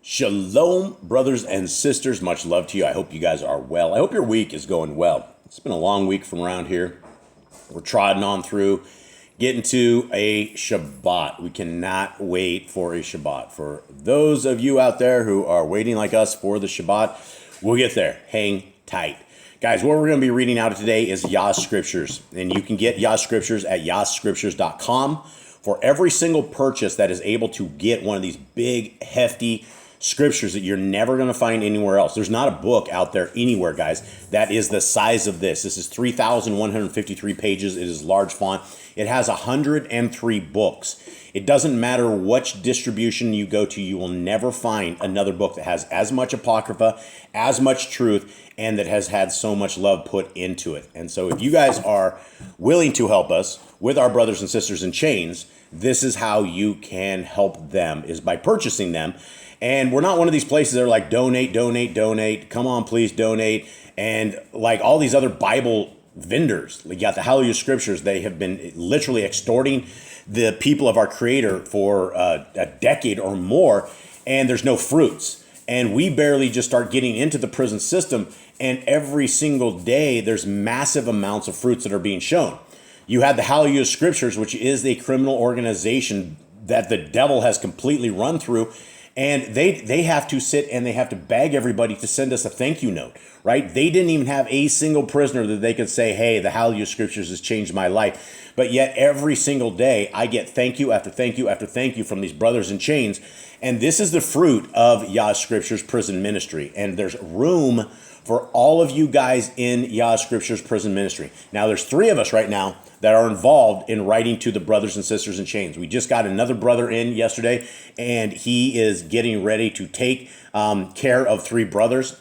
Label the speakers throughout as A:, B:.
A: Shalom, brothers and sisters. Much love to you. I hope you guys are well. I hope your week is going well. It's been a long week from around here. We're trotting on through, getting to a Shabbat. We cannot wait for a Shabbat. For those of you out there who are waiting like us for the Shabbat, we'll get there. Hang tight. Guys, what we're going to be reading out of today is Yah Scriptures. And you can get Yah Scriptures at yahscriptures.com for every single purchase that is able to get one of these big, hefty scriptures that you're never going to find anywhere else. There's not a book out there anywhere, guys, that is the size of this. This is 3,153 pages. It is large font. It has 103 books. It doesn't matter which distribution you go to, you will never find another book that has as much Apocrypha, as much truth, and that has had so much love put into it. And so if you guys are willing to help us with our brothers and sisters in chains, this is how you can help them, is by purchasing them. And we're not one of these places that are like, donate, donate, donate. Come on, please donate. And like all these other Bible vendors, you got the Yah Scriptures. They have been literally extorting the people of our Creator for a decade or more, and there's no fruits. And we barely just start getting into the prison system, and every single day there's massive amounts of fruits that are being shown. You had the Yah Scriptures, which is a criminal organization that the devil has completely run through. And they have to sit and they have to beg everybody to send us a thank you note, right? They didn't even have a single prisoner that they could say, hey, the Yah Scriptures has changed my life. But yet every single day I get thank you after thank you after thank you from these brothers in chains. And this is the fruit of Yah Scriptures prison ministry. And there's room for all of you guys in Yah Scriptures prison ministry. Now there's 3 of us right now that are involved in writing to the brothers and sisters in chains. We just got another brother in yesterday, and he is getting ready to take care of 3 brothers.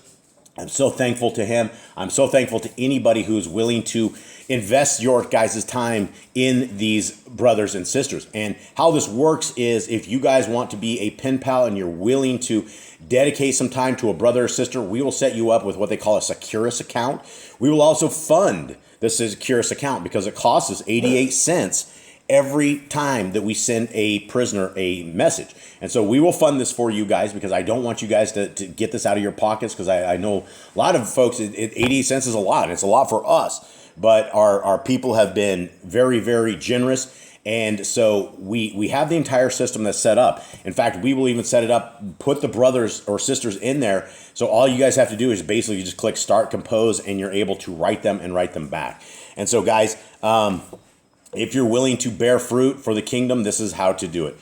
A: I'm so thankful to him. I'm so thankful to anybody who's willing to invest your guys' time in these brothers and sisters. And how this works is, if you guys want to be a pen pal and you're willing to dedicate some time to a brother or sister, we will set you up with what they call a Securus account. We will also fund this Securus account because it costs us 88 cents every time that we send a prisoner a message. And so we will fund this for you guys, because I don't want you guys to get this out of your pockets, because I know a lot of folks, 88 cents is a lot. It's a lot for us. But our people have been very, very generous. And so we have the entire system that's set up. In fact, we will even set it up, put the brothers or sisters in there. So all you guys have to do is basically just click start compose, and you're able to write them and write them back. And so guys, if you're willing to bear fruit for the kingdom, this is how to do it.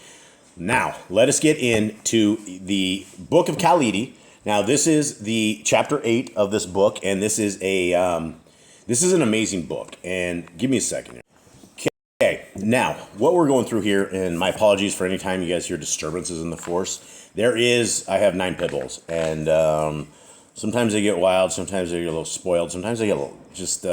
A: Now, let us get into the book of Khalidi. Now, this is the chapter 8 of this book, and this is an amazing book. And give me a second here. Okay, now, what we're going through here, and my apologies for any time you guys hear disturbances in the force. I have 9 pit bulls, and sometimes they get wild, sometimes they get a little spoiled, sometimes they get a little just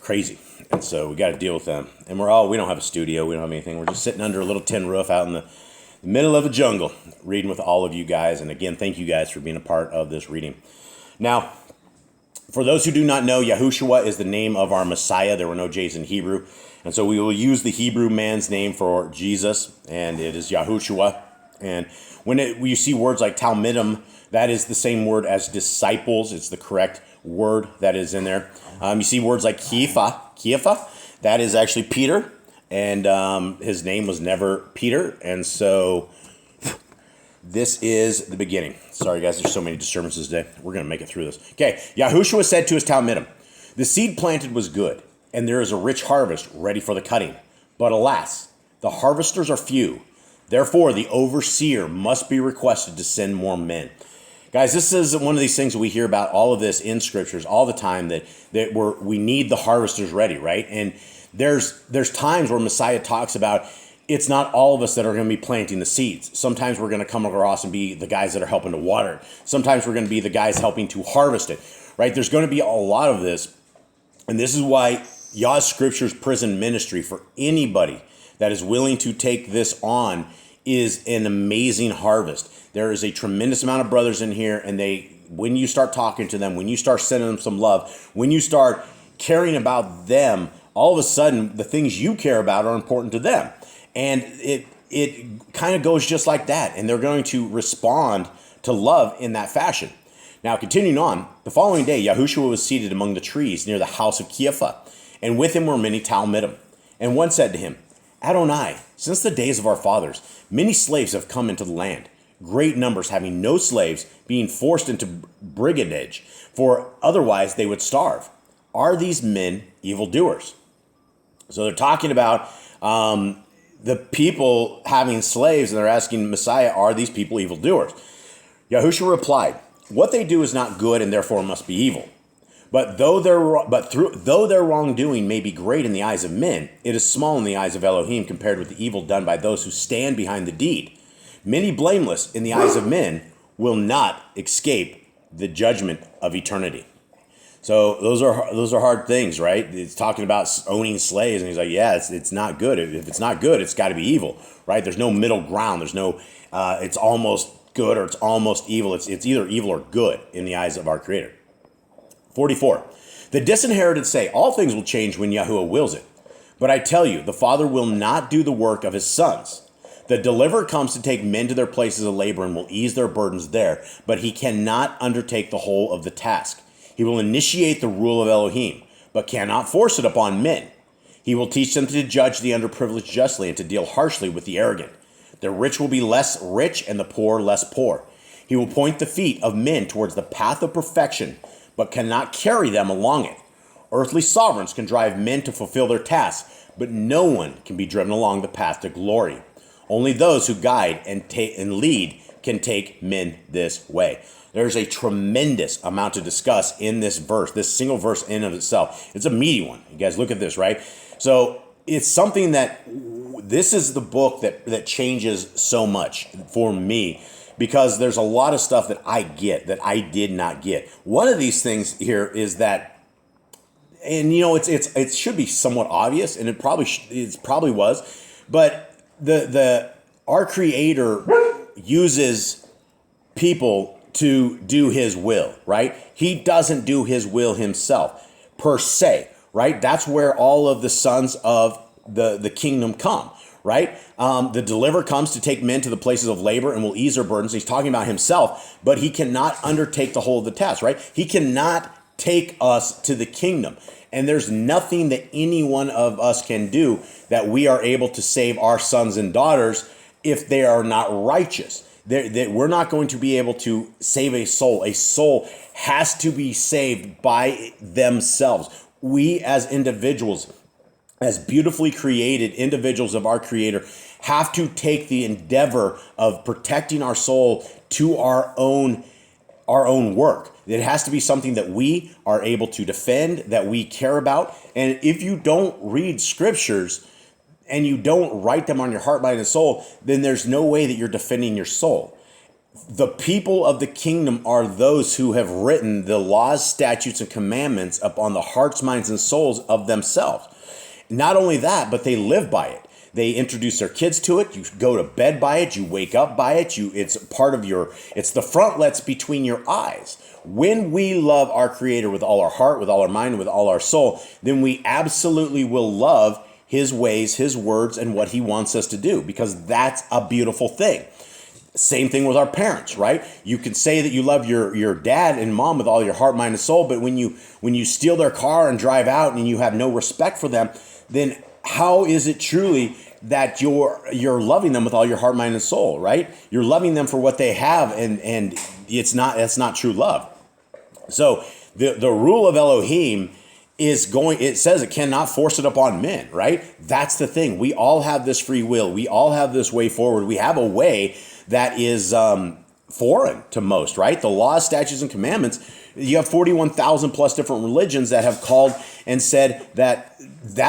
A: crazy. And so we got to deal with them. And we don't have a studio, we don't have anything. We're just sitting under a little tin roof out in the middle of the jungle, reading with all of you guys. And again, thank you guys for being a part of this reading. Now, for those who do not know, Yahushua is the name of our Messiah. There were no J's in Hebrew. And so we will use the Hebrew man's name for Jesus, and it is Yahushua. And when you see words like Talmidim, that is the same word as disciples. It's the correct word that is in there. You see words like Kepha, that is actually Peter, and his name was never Peter. And so this is the beginning. Sorry, guys, there's so many disturbances today. We're going to make it through this. Okay, Yahushua said to his Talmidim, the seed planted was good, and there is a rich harvest ready for the cutting. But alas, the harvesters are few. Therefore, the overseer must be requested to send more men. Guys, this is one of these things that we hear about all of this in scriptures all the time, that we need the harvesters ready, right? And there's times where Messiah talks about, it's not all of us that are going to be planting the seeds. Sometimes we're going to come across and be the guys that are helping to water it. Sometimes we're going to be the guys helping to harvest it, right? There's going to be a lot of this. And this is why Yah Scriptures prison ministry, for anybody that is willing to take this on, is an amazing harvest. There is a tremendous amount of brothers in here, and when you start talking to them, when you start sending them some love, when you start caring about them, all of a sudden the things you care about are important to them. And it kind of goes just like that. And they're going to respond to love in that fashion. Now, continuing on, the following day, Yahushua was seated among the trees near the house of Kepha, and with him were many Talmidim. And one said to him, Adonai, since the days of our fathers, many slaves have come into the land, great numbers having no slaves, being forced into brigandage, for otherwise they would starve. Are these men evildoers? So they're talking about the people having slaves, and they're asking Messiah, are these people evildoers? Yahushua replied, what they do is not good and therefore must be evil. But though their wrongdoing may be great in the eyes of men, it is small in the eyes of Elohim compared with the evil done by those who stand behind the deed. Many blameless in the eyes of men will not escape the judgment of eternity. So those are hard things, right? It's talking about owning slaves, and he's like, yeah, it's not good. If it's not good, it's got to be evil, right? There's no middle ground. There's no, it's almost good or it's almost evil. It's either evil or good in the eyes of our Creator. 44. The disinherited say, all things will change when Yahuwah wills it. But I tell you, the Father will not do the work of his sons. The deliverer comes to take men to their places of labor and will ease their burdens there, but he cannot undertake the whole of the task. He will initiate the rule of Elohim, but cannot force it upon men. He will teach them to judge the underprivileged justly and to deal harshly with the arrogant. The rich will be less rich and the poor less poor. He will point the feet of men towards the path of perfection, but cannot carry them along it. Earthly sovereigns can drive men to fulfill their tasks, but no one can be driven along the path to glory. Only those who guide and lead can take men this way. There's a tremendous amount to discuss in this verse, this single verse in of itself. It's a meaty one. You guys look at this, right? So it's something that this is the book that changes so much for me, because there's a lot of stuff that I get that I did not get. One of these things here is that, and you know, it should be somewhat obvious, and it probably was, but our Creator uses people to do his will, right? He doesn't do his will himself per se, right? That's where all of the sons of the kingdom come, right? The deliverer comes to take men to the places of labor and will ease their burdens. He's talking about himself, but he cannot undertake the whole of the task, right? He cannot take us to the kingdom. And there's nothing that any one of us can do that we are able to save our sons and daughters if they are not righteous. That we're not going to be able to save a soul. A soul has to be saved by themselves. We as individuals, as beautifully created individuals of our Creator, have to take the endeavor of protecting our soul to our own work. It has to be something that we are able to defend, that we care about. And if you don't read scriptures and you don't write them on your heart, mind, and soul, then there's no way that you're defending your soul. The people of the kingdom are those who have written the laws, statutes, and commandments upon the hearts, minds, and souls of themselves. Not only that, but they live by it. They introduce their kids to it. You go to bed by it. You wake up by it. It's part of it's the frontlets between your eyes. When we love our Creator with all our heart, with all our mind, and with all our soul, then we absolutely will love his ways, his words, and what he wants us to do, because that's a beautiful thing. Same thing with our parents, right? You can say that you love your dad and mom with all your heart, mind, and soul, but when you steal their car and drive out and you have no respect for them, then how is it truly that you're loving them with all your heart, mind, and soul, right? You're loving them for what they have, and that's not true love. So the rule of Elohim it says it cannot force it upon men, right? That's the thing. We all have this free will. We all have this way forward. We have a way that is foreign to most, right? The laws, statutes, and commandments. You have 41,000 plus different religions that have called and said that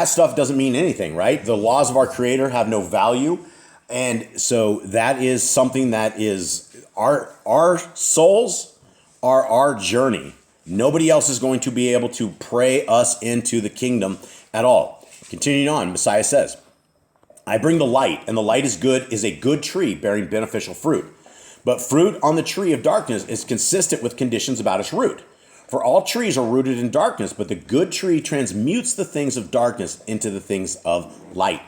A: stuff doesn't mean anything, right? The laws of our Creator have no value. And so that is something that is our souls are our journey. Nobody else is going to be able to pray us into the kingdom at all. Continuing on, Messiah says, I bring the light, and the light is a good tree bearing beneficial fruit. But fruit on the tree of darkness is consistent with conditions about its root. For all trees are rooted in darkness, but the good tree transmutes the things of darkness into the things of light.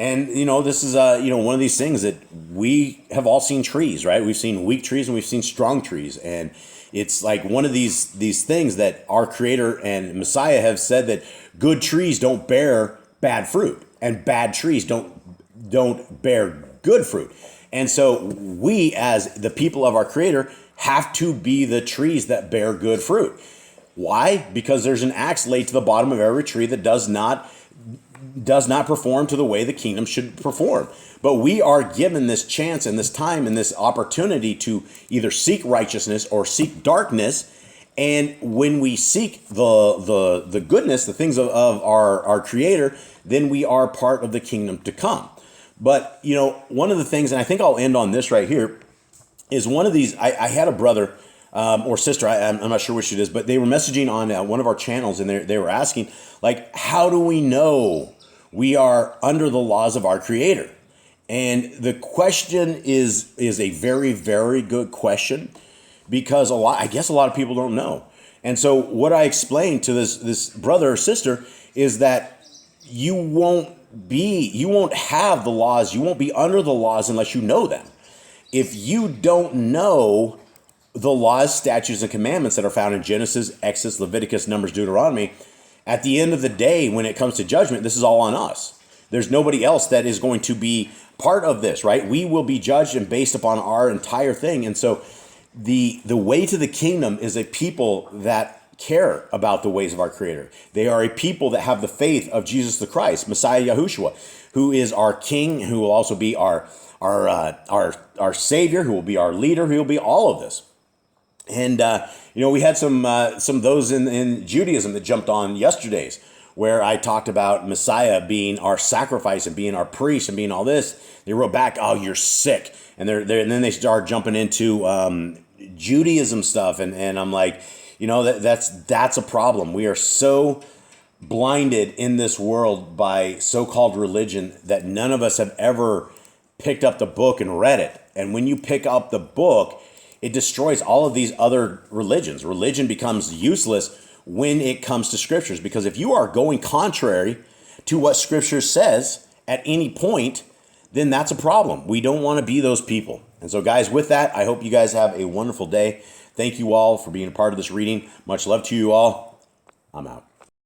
A: And, this is, one of these things that we have all seen trees, right? We've seen weak trees and we've seen strong trees. And it's like one of these things that our Creator and Messiah have said that good trees don't bear bad fruit and bad trees don't bear good fruit. And so we, as the people of our Creator, have to be the trees that bear good fruit. Why? Because there's an axe laid to the bottom of every tree that does not perform to the way the kingdom should perform. But we are given this chance and this time and this opportunity to either seek righteousness or seek darkness. And when we seek the goodness, the things of our Creator, then we are part of the kingdom to come. But, one of the things, and I think I'll end on this right here, is one of these, I had a brother or sister, I'm not sure which it is, but they were messaging on one of our channels, and they were asking, like, how do we know we are under the laws of our Creator? And the question is a very, very good question, because I guess a lot of people don't know. And so what I explained to this brother or sister is that you won't have the laws, you won't be under the laws unless you know them. If you don't know the laws, statutes, and commandments that are found in Genesis, Exodus, Leviticus, Numbers, Deuteronomy, at the end of the day, when it comes to judgment, this is all on us. There's nobody else that is going to be part of this, right? We will be judged and based upon our entire thing. And so the way to the kingdom is a people that care about the ways of our Creator. They are a people that have the faith of Jesus the Christ, Messiah Yahushua, who is our King, who will also be our Savior, who will be our leader, who will be all of this. And we had some of those in Judaism that jumped on yesterday's, where I talked about Messiah being our sacrifice and being our priest and being all this. They wrote back, "Oh, you're sick," and then they start jumping into Judaism stuff, and I'm like, that's a problem. We are so blinded in this world by so-called religion that none of us have ever picked up the book and read it. And when you pick up the book, it destroys all of these other religions. Religion becomes useless when it comes to Scriptures, because if you are going contrary to what Scripture says at any point, then that's a problem. We don't want to be those people. And so, guys, with that, I hope you guys have a wonderful day. Thank you all for being a part of this reading. Much love to you all. I'm out.